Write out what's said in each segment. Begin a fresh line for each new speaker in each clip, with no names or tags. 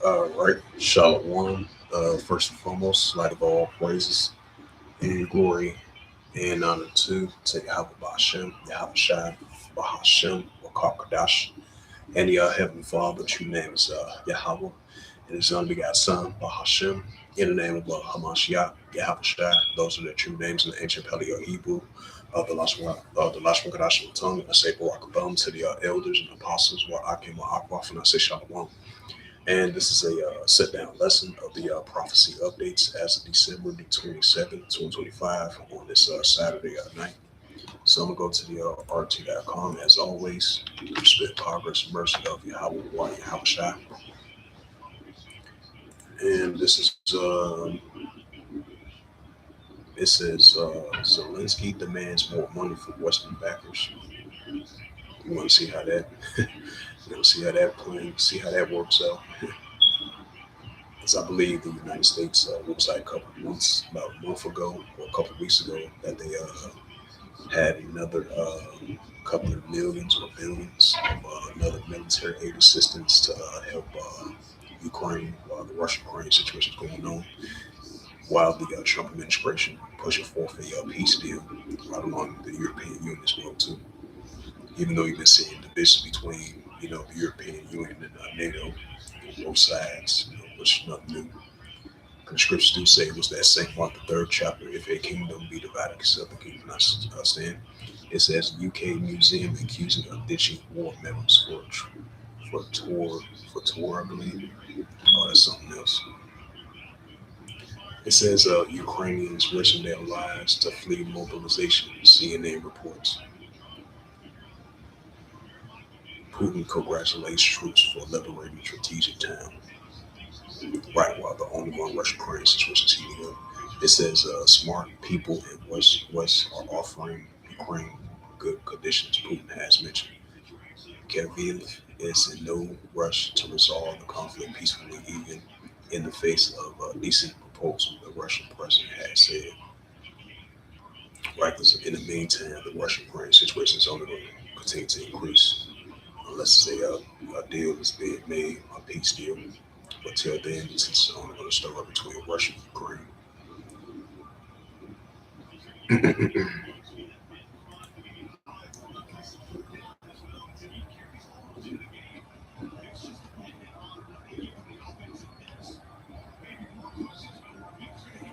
Right, Shalom. First and foremost, light of all praises and glory and honor to Yahweh Bahashem, Yahweh Shai, Bahashem, Wakakadash, and the Heavenly Father. True name is Yahweh, and His unbegotten Son, Bahashem, in the name of Hamashiach, Yahweh Shai. Those are the true names in the ancient Paleo Hebrew of the Lashon Kadash tongue. I say Barak Abam to the elders and apostles, wa Akim wa Akwaf, and I say Shalom. And this is a sit down lesson of the Prophecy Updates as of December the 27th, 2025, on this Saturday night. So I'm going to go to the RT.com as always. Respect, progress, and mercy of Yahweh, Yahweh Shai. And this is, it says, Zelensky demands more money from Western backers. You want to see how that, see how that plan, see how that works out. As I believe the United States website a couple of months, about a month ago or a couple of weeks ago, that they had another couple of millions or billions of another military aid assistance to help Ukraine while the Russia-Ukraine situation is going on, while the Trump administration pushing forth a peace deal right along the European Union as well too. Even though you've been seeing divisions between the European Union and NATO on both sides, which is nothing new. The scriptures do say it was that Saint Mark the third chapter. If a kingdom be divided, except the kingdom not stand. It says UK museum accusing of ditching war medals for tour, I believe. Oh, that's something else. It says Ukrainians risking their lives to flee mobilization. CNN reports. Putin congratulates troops for liberating strategic town. Right, while the ongoing Russia-Ukraine situation is heating up. It says smart people in West are offering Ukraine good conditions. Putin has mentioned. Kiev is in no rush to resolve the conflict peacefully, even in the face of a decent proposal, the Russian president has said. Right, because in the meantime, the Russian-Ukraine situation is only going to continue to increase unless say a deal is being made, a peace deal. But till then, it's only going to start between Russia and Ukraine.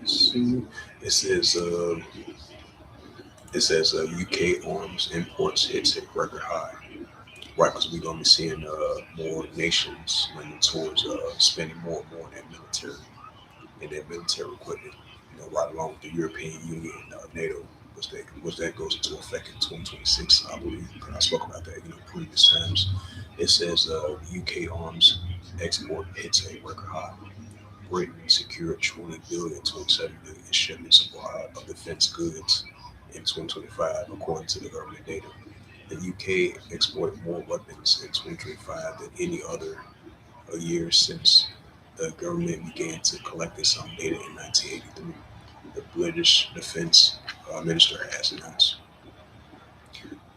See, it says uh, it says UK arms imports hits a record high. Right, because we're gonna be seeing more nations leaning towards spending more and more in their military and their military equipment. Right along with the European Union, NATO, which that goes into effect in 2026, I believe. I spoke about that, previous times. It says UK arms export hits a record high. Britain secured 20 billion, 27 billion in shipments of defense goods in 2025, according to the government data. The UK exported more weapons in 2025 than any other year since the government began to collect this data in 1983. The British Defence Minister has announced.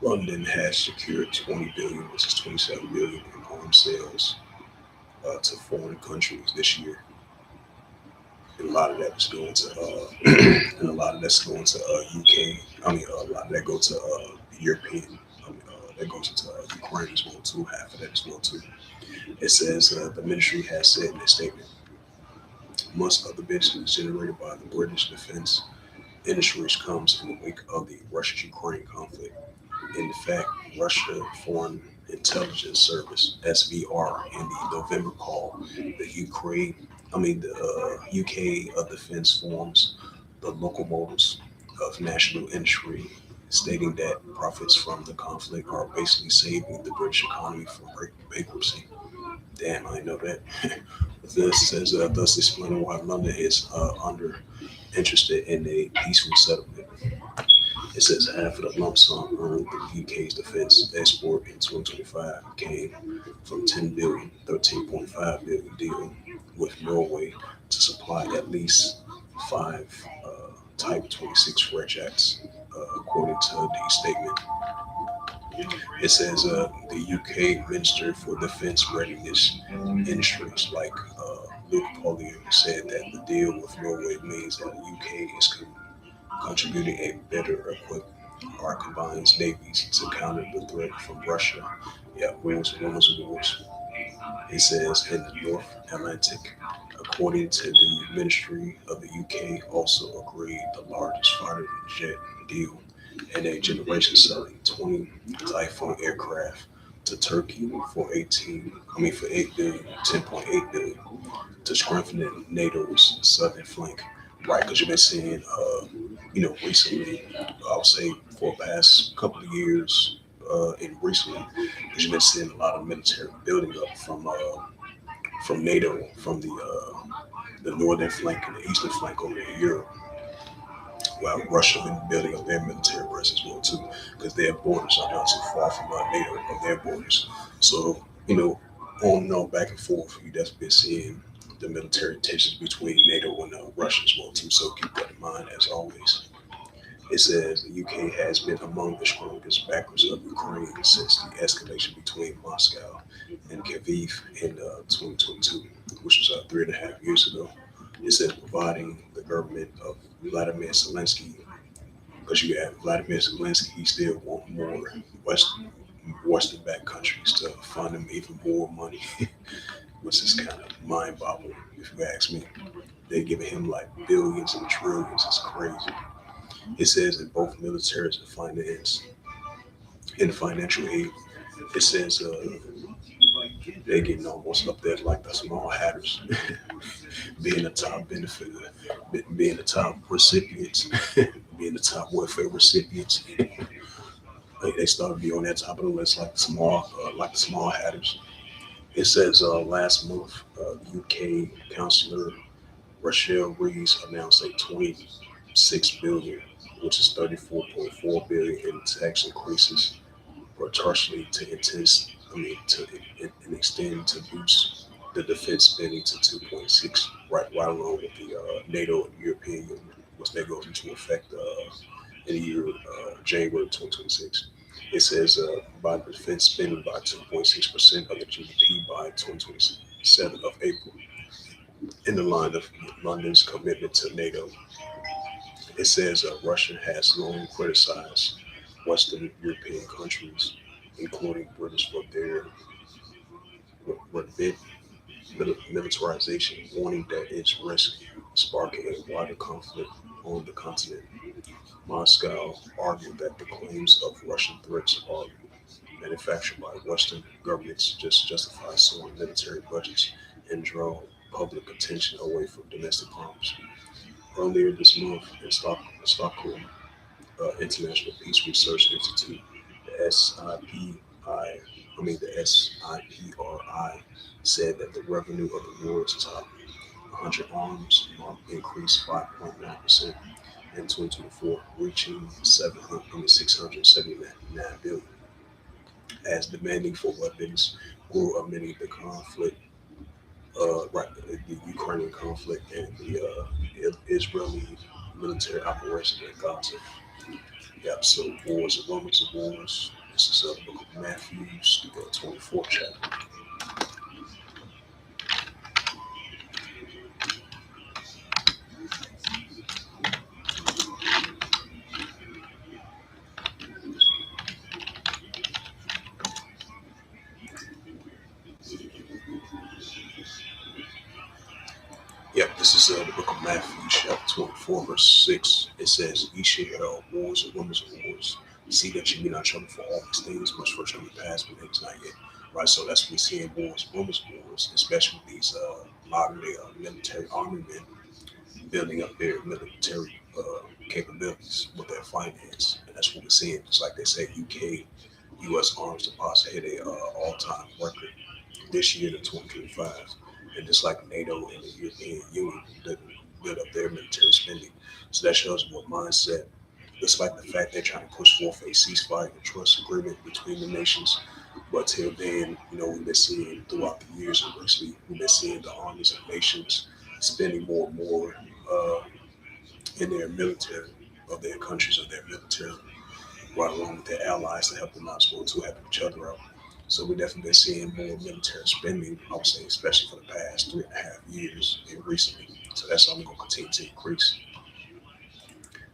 London has secured 20 billion, which is 27 billion in arms sales to foreign countries this year. And a lot of that is going to, and a lot of that's going to UK. I mean, a lot of that goes to European. That goes into Ukraine as well too. Half of that as well too. It says the ministry has said in a statement, most of the business generated by the British defense industries comes in the wake of the Russia-Ukraine conflict. In fact, Russia Foreign Intelligence Service (SVR) in the November call, the UK Defense Forms the locomotives of national industry, stating that profits from the conflict are basically saving the British economy from bankruptcy. Damn, I know that. This says thus explaining why London is under interested in a peaceful settlement. It says half of the lump sum earned the UK's defense export in 2025 came from 10 billion, 13.5 billion deal with Norway to supply at least five Type 26 Frejacts, according to the statement. It says the UK Minister for Defence Readiness Industries like Luke Pollier said that the deal with Norway means that the UK is contributing a better equipped our combined navies to counter the threat from Russia. Yeah, wars, rumors, wars. It says in the North Atlantic, according to the Ministry of the UK, also agreed the largest fighter jet deal in a generation, selling 20 Typhoon aircraft to Turkey for 8 billion, 10.8 billion to strengthen NATO's southern flank. Right, because you've been seeing, recently, I would say for the past couple of years, and recently, because you've been seeing a lot of military building up from NATO, from the northern flank and the eastern flank over in Europe. While Russia been building up their military presence as well too, because their borders are not too far from NATO of their borders. So on and on back and forth, you definitely been seeing the military tensions between NATO and Russia as well too. So keep that in mind as always. It says the UK has been among the strongest backers of Ukraine since the escalation between Moscow and Kyiv in 2022, which was 3.5 years ago. It said providing the government of Vladimir Zelensky, because you have Vladimir Zelensky, he still want more Western-backed countries to fund him even more money, which is kind of mind-boggling if you ask me. They're giving him like billions and trillions. It's crazy. It says in both military and finance, in financial aid, it says they're getting almost up there like the small hatters, being the top benefit, being the top recipients, being the top welfare recipients. They started to be on that top of the list like the small hatters. It says last month, UK Councillor Rachel Reeves announced a 26 billion, which is 34.4 billion in tax increases, partially to extend to boost the defense spending to 2.6, right along with the NATO and European Union, which that goes into effect in the year January 2026. It says by defense spending by 2.6% of the GDP by 2027 of April, in the line of London's commitment to NATO. It says Russia has long criticized Western European countries, including British, for their rapid militarization, warning that it's risk sparking a wider conflict on the continent. Moscow argued that the claims of Russian threats are manufactured by Western governments just justify soaring military budgets and draw public attention away from domestic problems. Earlier this month in Stockholm, International Peace Research Institute, the SIPRI, said that the revenue of the world's top 100 arms increased 5.9% in 2024, reaching 679 billion. As demanding for weapons grew amid the conflict, the Ukrainian conflict and the Israeli military operation in Gaza. Yep, so wars and rumors of wars. This is the book of Matthew, the 24th chapter. Yep, this is the book of Matthew, chapter 24, verse 6. It says, Ye shall hear of wars and rumors of wars. See that you be not troubled for all these things, which first come to pass, but it is not yet. Right, so that's what we see in wars, rumors of wars, especially with these modern day military army men building up their military capabilities with their finance. And that's what we're seeing. Just like they say, U.S. arms deposit hit a all-time record this year in 2025. And just like NATO and the European Union build up their military spending. So that shows what mindset, despite the fact they're trying to push forth a ceasefire and trust agreement between the nations. But till then, we've been seeing throughout the years and recently, we've been seeing the armies of nations spending more and more in their military, of their countries, of their military, right along with their allies to help them out as well, to help each other out. So we definitely been seeing more military spending, I would say, especially for the past 3.5 years and recently. So that's only going to continue to increase.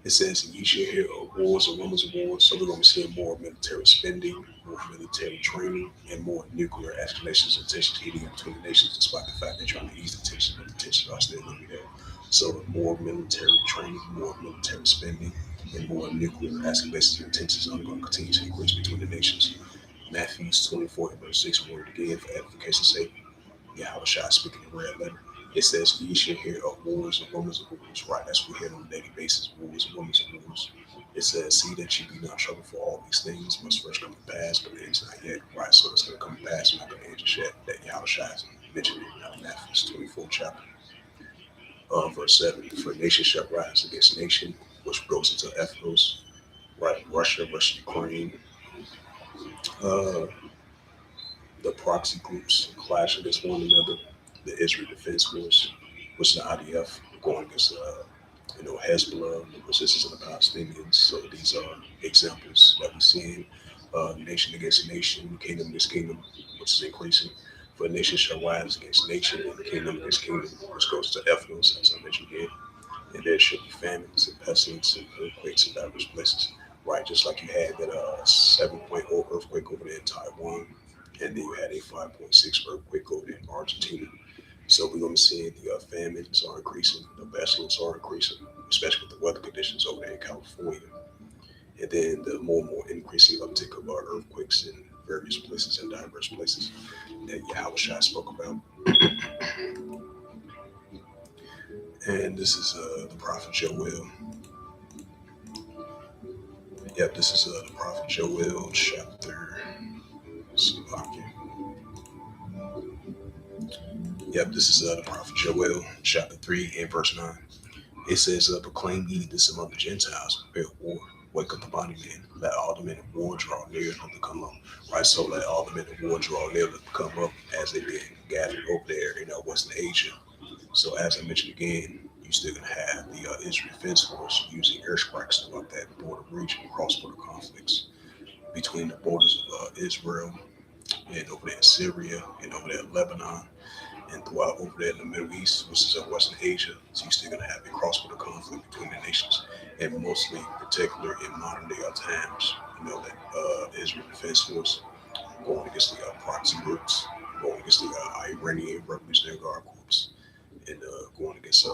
It says you should hear of wars or rumors of wars. So we're going to be seeing more military spending, more military training, and more nuclear escalations and tensions heating up between the nations, despite the fact they're trying to ease the tension, but the tensions are still going to be there. So more military training, more military spending, and more nuclear escalations and tensions are going to continue to increase between the nations. Matthew 24 and verse 6, word again for edification's sake. Yahushua speaking in red letter. It says, "Ye shall hear of wars and rumors of wars." Right, that's what we hear on a daily basis: wars and rumors of wars. It says, "See that ye be not troubled, for all these things must first come to pass, but the end's not yet." Right, so it's going to come to pass, we're not going to end just yet. That Yahushua has mentioned in Matthew 24 chapter, verse 7. "For nation shall rise against nation," which goes into Ephesus. Right, Russia, Ukraine, uh, the proxy groups clash against one another. The Israel Defense Force, which is the IDF, going against Hezbollah, the resistance of the Palestinians. So these are examples that we're seeing. Nation against nation, kingdom against kingdom, which is increasing. For nation shall rise against nation, and kingdom against kingdom, which goes to ethnos, as I mentioned again. And there should be famines and pestilence and earthquakes in diverse places. Right, just like you had that 7.0 earthquake over there in Taiwan, and then you had a 5.6 earthquake over there in Argentina. So we're going to see the famines are increasing, the pestilence are increasing, especially with the weather conditions over there in California. And then the more and more increasing uptick of earthquakes in various places and diverse places that Yahushua spoke about. And this is the prophet Joel. Yep, this is the prophet Joel chapter. Yep, this is the prophet Joel chapter 3 and verse 9. It says, "Proclaim ye this among the Gentiles, prepare war, wake up the body men, let all the men of war draw near to come up." Right, so let all the men of war draw near to come up as they've been gathered over there in Western Asia. So as I mentioned again, you still gonna have the Israel Defense Force using airstrikes throughout that border region, cross-border conflicts between the borders of Israel and over there in Syria and over there in Lebanon and throughout over there in the Middle East, which is Western Asia. So you're still going to have a cross-border conflict between the nations, and mostly, particular in modern day times, that Israel Defense Force going against the proxy groups, going against the Iranian Revolutionary Guard Corps, and going against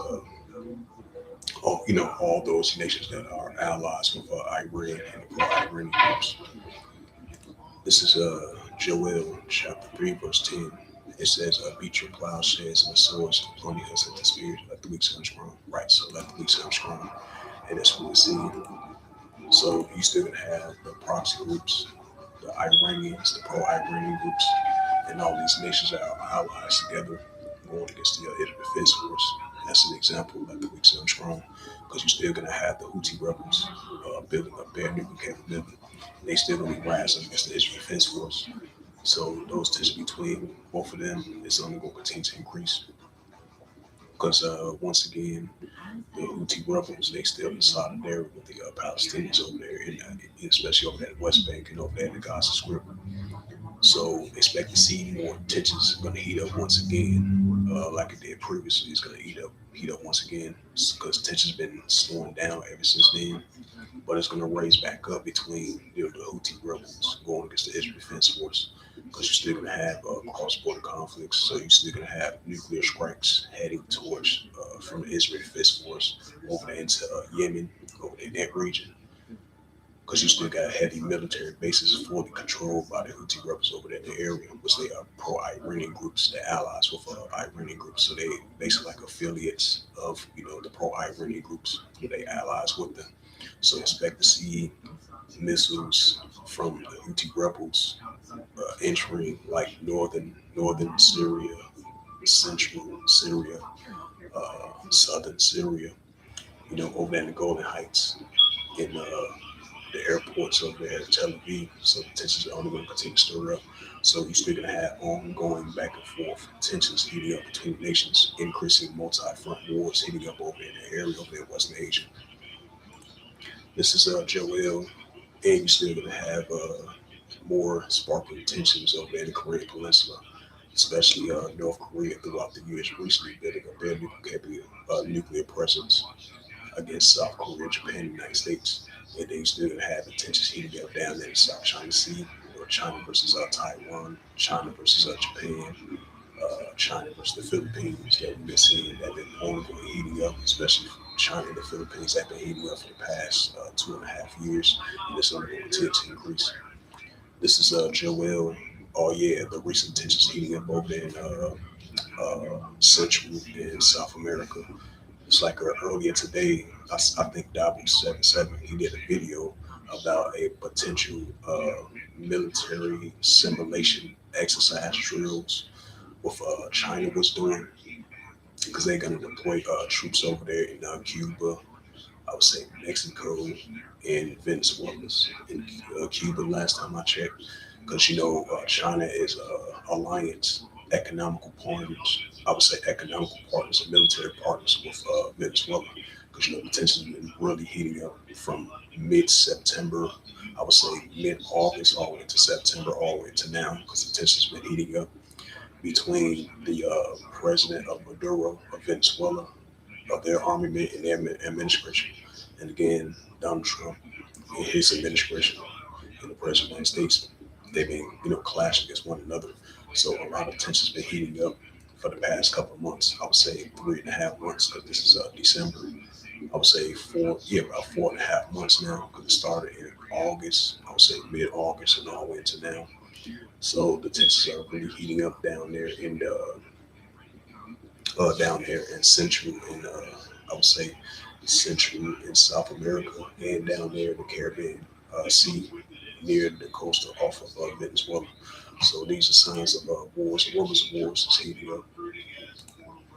all those nations that are allies with Iran and the pro-Iranian groups. This is Joel chapter 3, verse 10. It says, "Beat your plowshares and the swords, plenty us at the spears, let the weak come strong." Right, so let the weak come strong. And that's what we see. So you still gonna have the proxy groups, the Iranians, the pro-Iranian groups, and all these nations that are allies together going against the Israel Defense Force. That's an example, let the weak come strong, because you're still gonna have the Houthi rebels building up their nuclear capability. They still gonna be rising against the Israel Defense Force. So those tensions between both of them is only going to continue to increase because once again, the Houthi rebels, they still in solidarity with the Palestinians over there, especially over there in the West Bank and over there in the Gaza Strip. So expect to see more tensions going to heat up once again, like it did previously. It's going to heat up once again because tensions been slowing down ever since then. But it's going to raise back up between the Houthi rebels going against the Israel Defense Force, because you're still going to have cross-border conflicts. So you're still going to have nuclear strikes heading towards from the Israel Defense Force over there into Yemen, over in that region, because you still got heavy military bases fully controlled by the Houthi rebels over there in the area, which they are pro-Iranian groups, they're allies with Iranian groups. So they basically like affiliates of the pro-Iranian groups, they allies with them. So expect to see missiles from the Houthi rebels entering like northern Syria, central Syria, southern Syria, over there in the Golden Heights, in the airports over there in Tel Aviv. So the tensions are only going to continue to stir up. So you're still going to have ongoing back and forth tensions heating up between nations, increasing multi-front wars heating up over in the area over there in Western Asia. This is Joel, and you're still going to have more sparkling tensions over in the Korean Peninsula, especially North Korea throughout the U.S. recently building up their nuclear presence against South Korea, Japan, and the United States. And they still have the tensions heating up down there in the South China Sea, China versus Taiwan, China versus Japan, China versus the Philippines that we've been seeing that been ongoing heating up, especially China and the Philippines have been heating up for the past 2.5 years, and it's only going to continue to increase. This is Joel. Oh yeah, the recent tensions heating up over there in Central and South America. It's like earlier today, I think Double 77 he did a video about a potential military simulation exercise drills with China was doing because they're going to deploy troops over there in Cuba, I would say Mexico and Venezuela. In Cuba, last time I checked, because China is alliance economical partners. I would say economical partners and military partners with Venezuela, because the tensions have been really heating up from mid-September. I would say mid-August all the way into September, all the way to now, because the tensions have been heating up between the president of Maduro of Venezuela, of their army and their administration, and again Donald Trump and his administration and the president of the United States. They've been clashing against one another. So a lot of tensions been heating up for the past couple of months. I would say 3.5 months because this is December. I would say about 4.5 months now because it started in August. I would say mid-August and all the way into now. So the tensions are really heating up down there in Central and I would say Central and South America and down there in the Caribbean Sea near the coast off of Venezuela. So these are signs of wars, rumors of wars is heating up.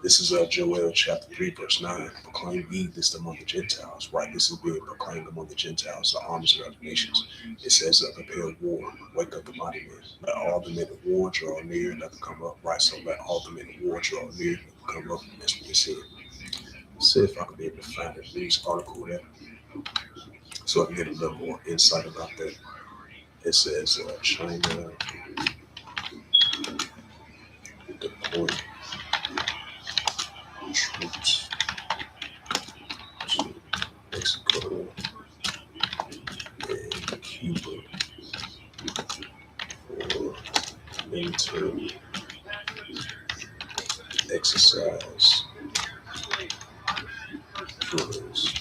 This is Joel chapter 3, verse 9. Proclaim ye this among the Gentiles. Right, this is being proclaimed among the Gentiles, the armies of other nations. It says, prepare war, wake up the mighty men. Let all the men of war draw near, let them come up. Right, so let all the men of war draw near, let them come up. And that's what it said. See if I could be able to find a news article there so I can get a little more insight about that. It says China deployed troops to Mexico and Cuba for military exercise drills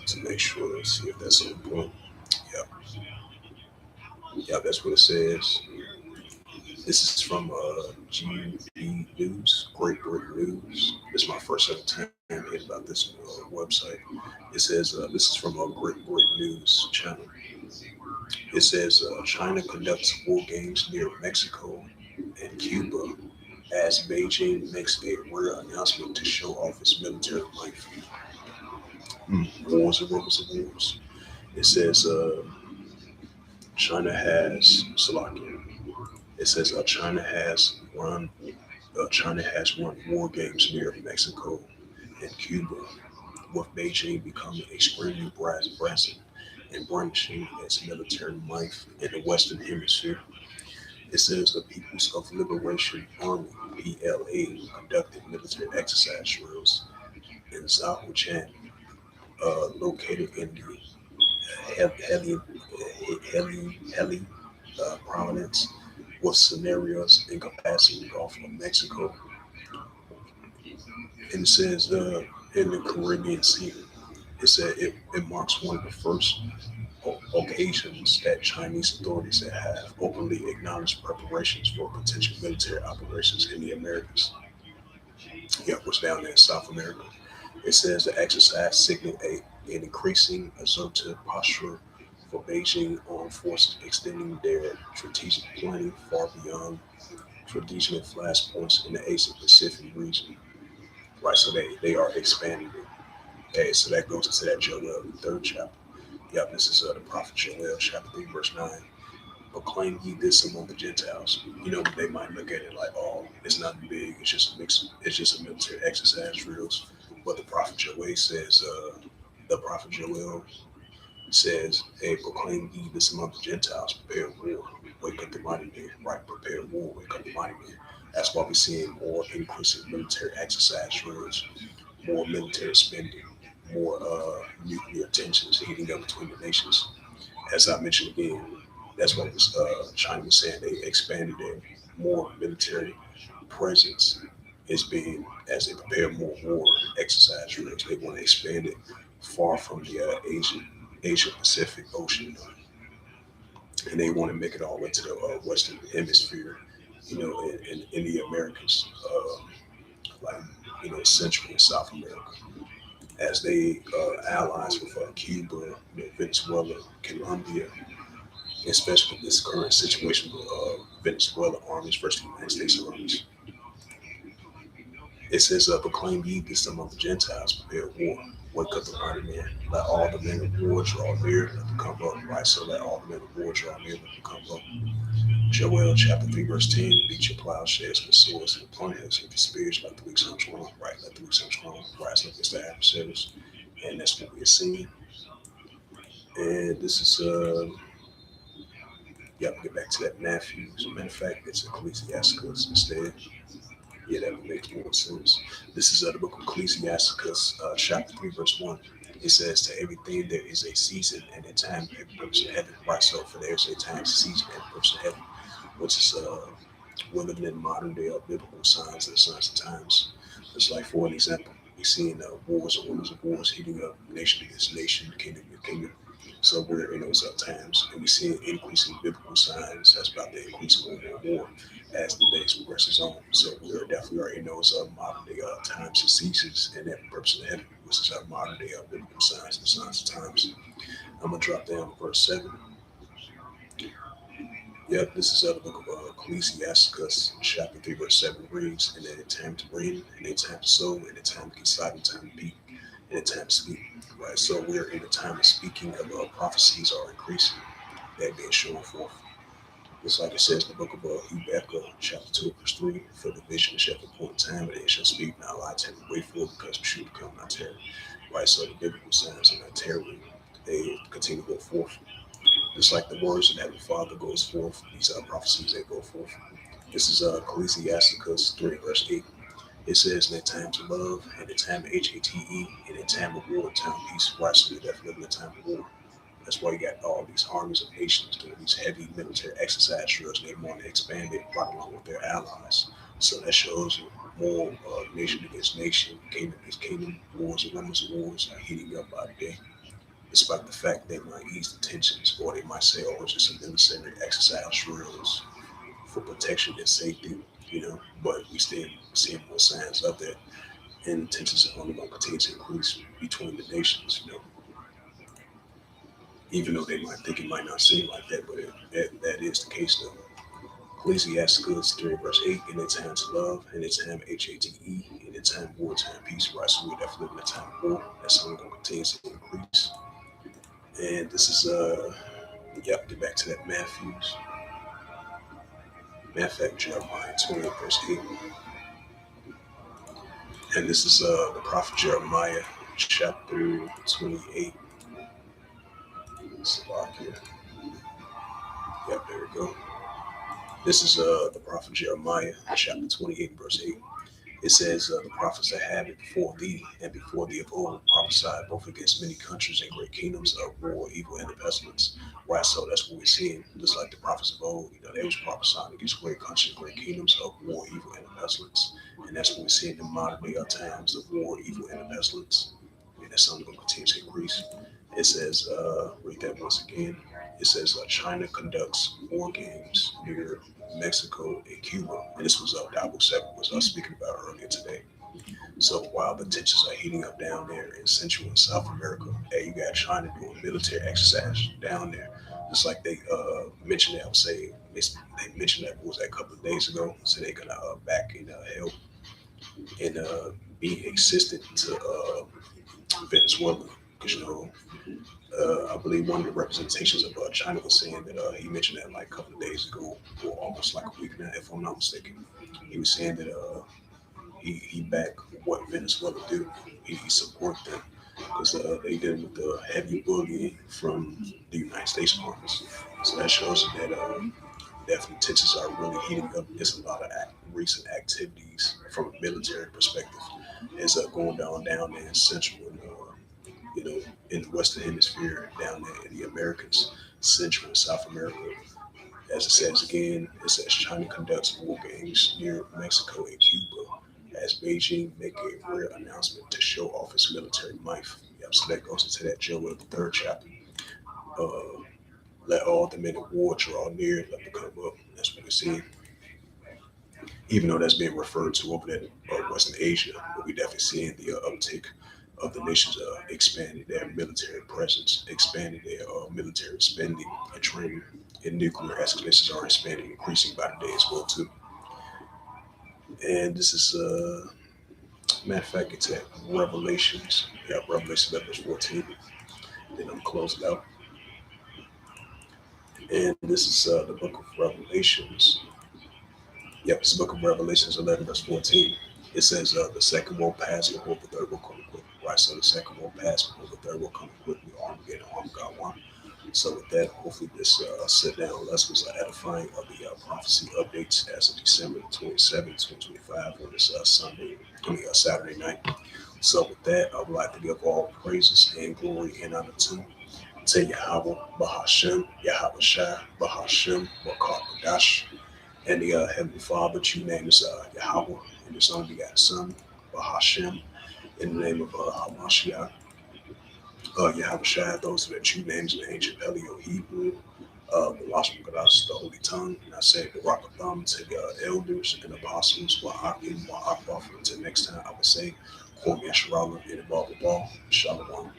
to make sure, see if that's on point. Yeah, that's what it says. This is from GB News, Great Britain News. This is my first ever time hearing about this website. It says this is from Great Britain News channel. It says China conducts war games near Mexico and Cuba as Beijing makes a rare announcement to show off its military might. Wars and rumors of wars. It says China has Slovakia. It says China has run war games near Mexico and Cuba, with Beijing becoming extremely brazen and brandishing its military might in the Western Hemisphere. It says the People's of Liberation Army (PLA) conducted military exercise drills in Zahuchan, located in the Heli province, with scenarios encompassing the Gulf of Mexico. And it says in the Caribbean Sea, it said it marks one of the first occasions that Chinese authorities have openly acknowledged preparations for potential military operations in the Americas. Yeah, what's down there in South America. It says the exercise signaled an increasing assertive posture for Beijing armed forces, extending their strategic planning far beyond traditional flashpoints in the Asia Pacific region. Right, so they are expanding it. Hey, so that goes into that Joel, the third chapter. Yep, this is the prophet Joel, chapter 3, verse 9. Proclaim ye this among the Gentiles. They might look at it like, oh, it's nothing big. It's just a mix. It's just a military exercise drills. But the prophet Joel says, the prophet Joel says, "Hey, proclaim ye this among the Gentiles, prepare war, wake up the mighty men." Right, prepare war, wake up the mighty men. That's why we're seeing more increasing military exercise drills, more military spending, more nuclear tensions heating up between the nations. As I mentioned again, that's what was, China was saying. They expanded their more military presence is being as they prepare more war exercise drills. They want to expand it far from the Asia Pacific Ocean, and they want to make it all the way to the Western Hemisphere. In the Americas, like Central and South America, as they allies with Cuba, Venezuela, Colombia, especially this current situation with Venezuela armies versus the United States armies. It says, "Proclaim ye this among the Gentiles, prepare war, wake up the mighty man, let all the men of war draw near, let them come up." Right, so let all the men of war draw near, let them come up. Joel chapter 3, verse 10, "Beat your plowshares with swords and plunges, and your spears like the weeks on strong." Right, let the weeks on strong rise up against the adversaries. And that's what we're seeing. And this is, you have to get back to that Matthew. As a matter of fact, it's Ecclesiasticus instead. Yeah, that would make more sense. This is the book of Ecclesiasticus, chapter 3, verse 1. It says, "To everything there is a season and a time for every purpose in heaven." Right, so for there's a time, season, and purpose in heaven, which is we're living in modern day biblical signs and signs of times. It's like, for an example, we're seeing wars and rumors of wars heating up, nation against nation, kingdom against kingdom. So we're in those times, and we see increasing biblical signs that's about to increase more and more as the days progresses on. So we're definitely are in those modern day times and seasons, and that purpose of heaven, which is our modern day biblical signs and signs of times. I'm gonna drop down to verse 7. Yep, this is the book of Ecclesiasticus, chapter 3, verse 7 reads, "And then a time to reign, and a time to sow, and a time to get silent, time to beat, and a time to speak." Right, so we're in a time of speaking of prophecies are increasing, that being shown forth. It's like it says in the book of Habakkuk, chapter 2, verse 3, "For the vision shall be point time, and it shall speak, not lie, tell me wait for it, because we should become not terror." Right, so the biblical signs are not terroring, they continue to go forth. Just like the words of Heavenly Father goes forth, these are prophecies that go forth. This is Ecclesiasticus 3, verse 8. It says, "In a time to love, and a time of HATE, and a time of war, time of peace." Right, so we're definitely living in a time of war. That's why you got all these armies of nations doing these heavy military exercise drills, and they want to expand it right along with their allies. So that shows you more nation against nation, kingdom against kingdom, wars and rumors of wars are heating up by the day. Despite the fact they might ease the tensions, or they might say, "Oh, it's just some necessary exercise drills for protection and safety," but we still seeing more signs of that, and tensions are only going to continue to increase between the nations, even though they might think it might not seem like that, but that is the case though. Ecclesiasticus 3, verse 8, "In a time to love, in a time HATE, in a time war, time peace." Right, so we're definitely living in a time of war. That's only going to continue to increase. And this is yep, get back to that Matthews. Matter of fact, Jeremiah 28, verse 8. And this is the prophet Jeremiah, chapter 28. Slovakia. Yep, there we go. This is the prophet Jeremiah, chapter 28, verse 8. It says, "The prophets that have it before thee and before thee of old prophesied both against many countries and great kingdoms of war, evil, and the pestilence." Right, so that's what we're seeing. Just like the prophets of old, they was prophesying against great countries, great kingdoms of war, evil, and the pestilence. And that's what we're seeing in modern day times of war, evil, and the pestilence. And that's only going to continue to increase. It says, read that once again. It says, "China conducts war games near Mexico and Cuba." And this was Davos 7 was speaking about earlier today. So while the tensions are heating up down there in Central and South America, hey, you got China doing military exercise down there. Just like they mentioned that, I would say, they mentioned that, what was that, a couple of days ago. So they're going to back and help and be assistant to Venezuela. Because, I believe one of the representations of China was saying that he mentioned that like a couple of days ago, or almost like a week now, if I'm not mistaken. He was saying that he backed what Venezuela do. He support them, because they did with the heavy boogie from the United States armies. So that shows that definitely tensions are really heating up. There's a lot of recent activities from a military perspective. Is going down there in Central and you know in the Western Hemisphere, down there in the Americas, Central and South America. As it says again, it says China conducts war games near Mexico and Cuba as Beijing make a rare announcement to show off its military might. Yep, so that goes into that Joel the third chapter. Uh, Let all the men of war draw near, let them come up. That's what we see. Even though that's being referred to over there in Western Asia, but we definitely seeing the uptick of the nations expanding their military presence, expanding their military spending and training, and nuclear escalations are expanding, increasing by the day as well too. And this is matter of fact, it's at Revelations. Yeah, Revelation 11 verse 14. Then I'm closing out. And this is the book of Revelations. Yep, it's the book of Revelations 11 verse 14. It says the second will pass, behold, the third will come quick. Right, so the second will pass, behold, the third will come quickly. Armageddon, Armageddon one. So with that, hopefully this sit down lesson was edifying of the prophecy updates as of December 27, 2025 on this Saturday night. So with that, I would like to give all praises and glory and honor to Yahweh, Bahashem, Yahweh Shai, Bahashem, Bakar and the Heavenly Father. True name is Yahweh, and His only begotten Son, Bahashem, in the name of Hamashiach, Yahweh Shai. Those are the true names in ancient Paleo Hebrew. The Lashon Kodash, the Holy Tongue, and I say the Rock of Thumb to the elders and apostles, Wa'akim, Wa'akbaf. Until next time, I would say, Kwame Yasharala, and above all, Shalom.